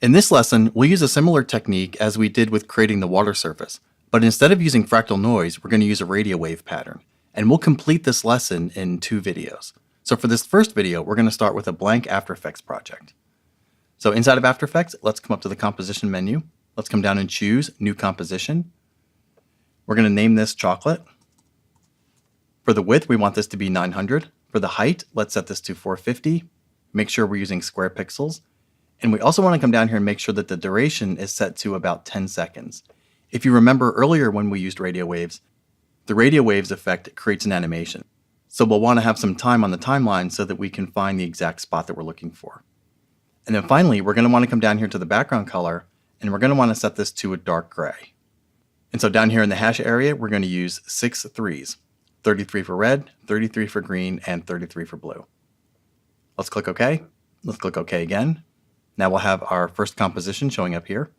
In this lesson, we'll use a similar technique as we did with creating the water surface, but instead of using fractal noise, we're going to use a radio wave pattern, and we'll complete this lesson in 2 videos. So for this first video, we're going to start with a blank After Effects project. So inside of After Effects, let's come up to the composition menu. Let's come down and choose New Composition. We're going to name this Chocolate. For the width, we want this to be 900. For the height, let's set this to 450. Make sure we're using square pixels. And we also want to come down here and make sure that the duration is set to about 10 seconds. If you remember earlier when we used radio waves, the radio waves effect creates an animation. So we'll want to have some time on the timeline so that we can find the exact spot that we're looking for. And then finally, we're going to want to come down here to the background color, and we're going to want to set this to a dark gray. And so down here in the hash area, we're going to use 6 threes, 33 for red, 33 for green, and 33 for blue. Let's click OK. Let's click OK again. Now we'll have our first composition showing up here.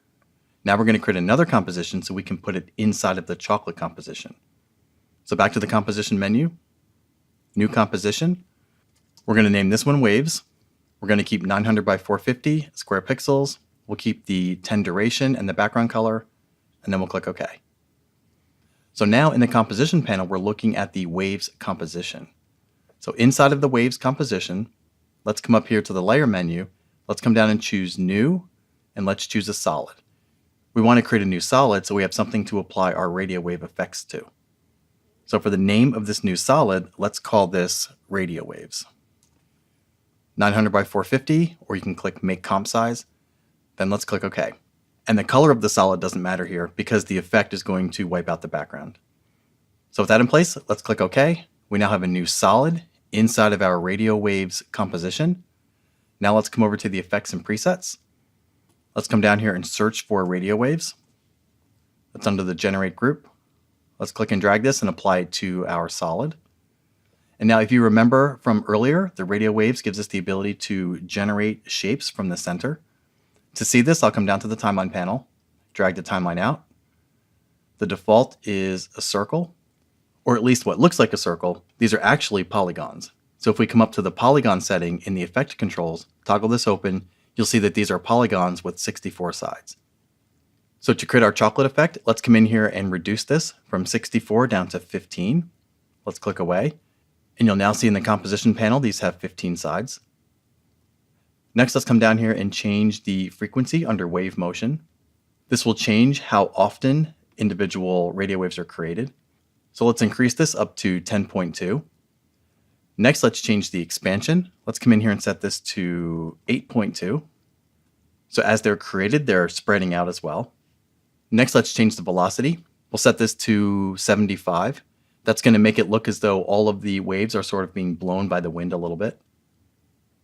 Now we're going to create another composition so we can put it inside of the chocolate composition. So back to the composition menu, new composition. We're going to name this one Waves. We're going to keep 900 by 450 square pixels. We'll keep the 10 duration and the background color, and then we'll click OK. So now in the composition panel, we're looking at the Waves composition. So inside of the Waves composition, let's come up here to the layer menu. Let's come down and choose New, and let's choose a solid. We want to create a new solid so we have something to apply our radio wave effects to. So for the name of this new solid, let's call this Radio Waves. 900 by 450, or you can click Make Comp Size. Then let's click OK. And the color of the solid doesn't matter here because the effect is going to wipe out the background. So with that in place, let's click OK. We now have a new solid inside of our Radio Waves composition. Now let's come over to the effects and presets. Let's come down here and search for radio waves. That's under the generate group. Let's click and drag this and apply it to our solid. And now if you remember from earlier, the radio waves gives us the ability to generate shapes from the center. To see this, I'll come down to the timeline panel, drag the timeline out. The default is a circle, or at least what looks like a circle. These are actually polygons. So if we come up to the polygon setting in the effect controls, toggle this open, you'll see that these are polygons with 64 sides. So to create our chocolate effect, let's come in here and reduce this from 64 down to 15. Let's click away. And you'll now see in the composition panel, these have 15 sides. Next, let's come down here and change the frequency under wave motion. This will change how often individual radio waves are created. So let's increase this up to 10.2. Next, let's change the expansion. Let's come in here and set this to 8.2. So as they're created, they're spreading out as well. Next, let's change the velocity. We'll set this to 75. That's going to make it look as though all of the waves are sort of being blown by the wind a little bit.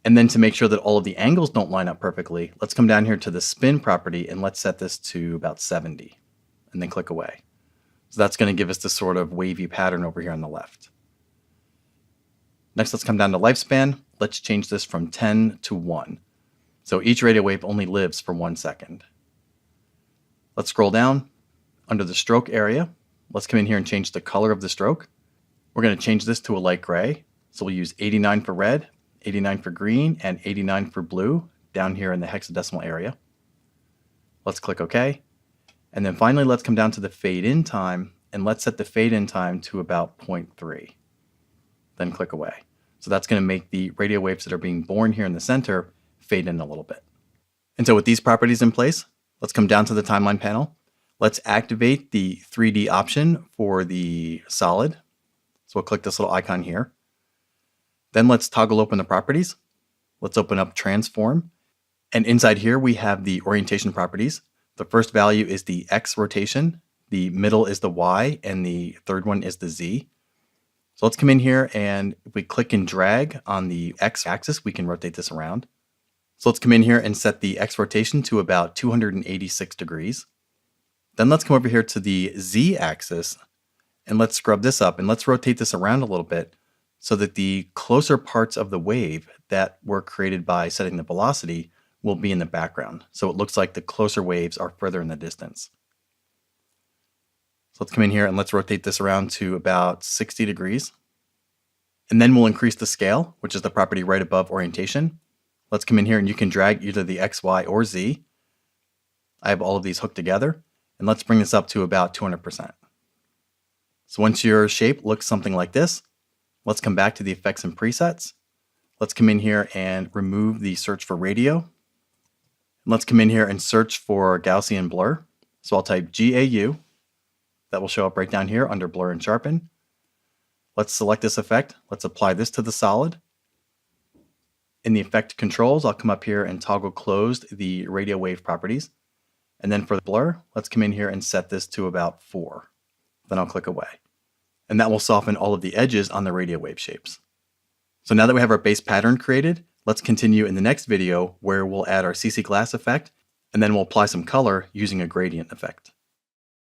And then to make sure that all of the angles don't line up perfectly, let's come down here to the spin property and let's set this to about 70 and then click away. So that's going to give us this sort of wavy pattern over here on the left. Next, let's come down to lifespan. Let's change this from 10 to 1. So each radio wave only lives for 1 second. Let's scroll down. Under the stroke area, let's come in here and change the color of the stroke. We're going to change this to a light gray. So we'll use 89 for red, 89 for green, and 89 for blue down here in the hexadecimal area. Let's click OK. And then finally, let's come down to the fade in time, and let's set the fade in time to about 0.3. Then click away. So that's going to make the radio waves that are being born here in the center fade in a little bit. And so with these properties in place, let's come down to the timeline panel. Let's activate the 3D option for the solid. So we'll click this little icon here. Then let's toggle open the properties. Let's open up transform. And inside here, we have the orientation properties. The first value is the X rotation. The middle is the Y, and the third one is the Z. So let's come in here, and if we click and drag on the X axis, we can rotate this around. So let's come in here and set the X rotation to about 286 degrees. Then let's come over here to the Z axis, and let's scrub this up, and let's rotate this around a little bit so that the closer parts of the wave that were created by setting the velocity will be in the background. So it looks like the closer waves are further in the distance. So let's come in here and let's rotate this around to about 60 degrees. And then we'll increase the scale, which is the property right above orientation. Let's come in here and you can drag either the X, Y, or Z. I have all of these hooked together, and let's bring this up to about 200%. So once your shape looks something like this, let's come back to the effects and presets. Let's come in here and remove the search for radio. And let's come in here and search for Gaussian blur. So I'll type GAU. That will show up right down here under blur and sharpen. Let's select this effect. Let's apply this to the solid. In the effect controls, I'll come up here and toggle closed the radio wave properties. And then for the blur, let's come in here and set this to about 4. Then I'll click away. And that will soften all of the edges on the radio wave shapes. So now that we have our base pattern created, let's continue in the next video where we'll add our CC glass effect, and then we'll apply some color using a gradient effect.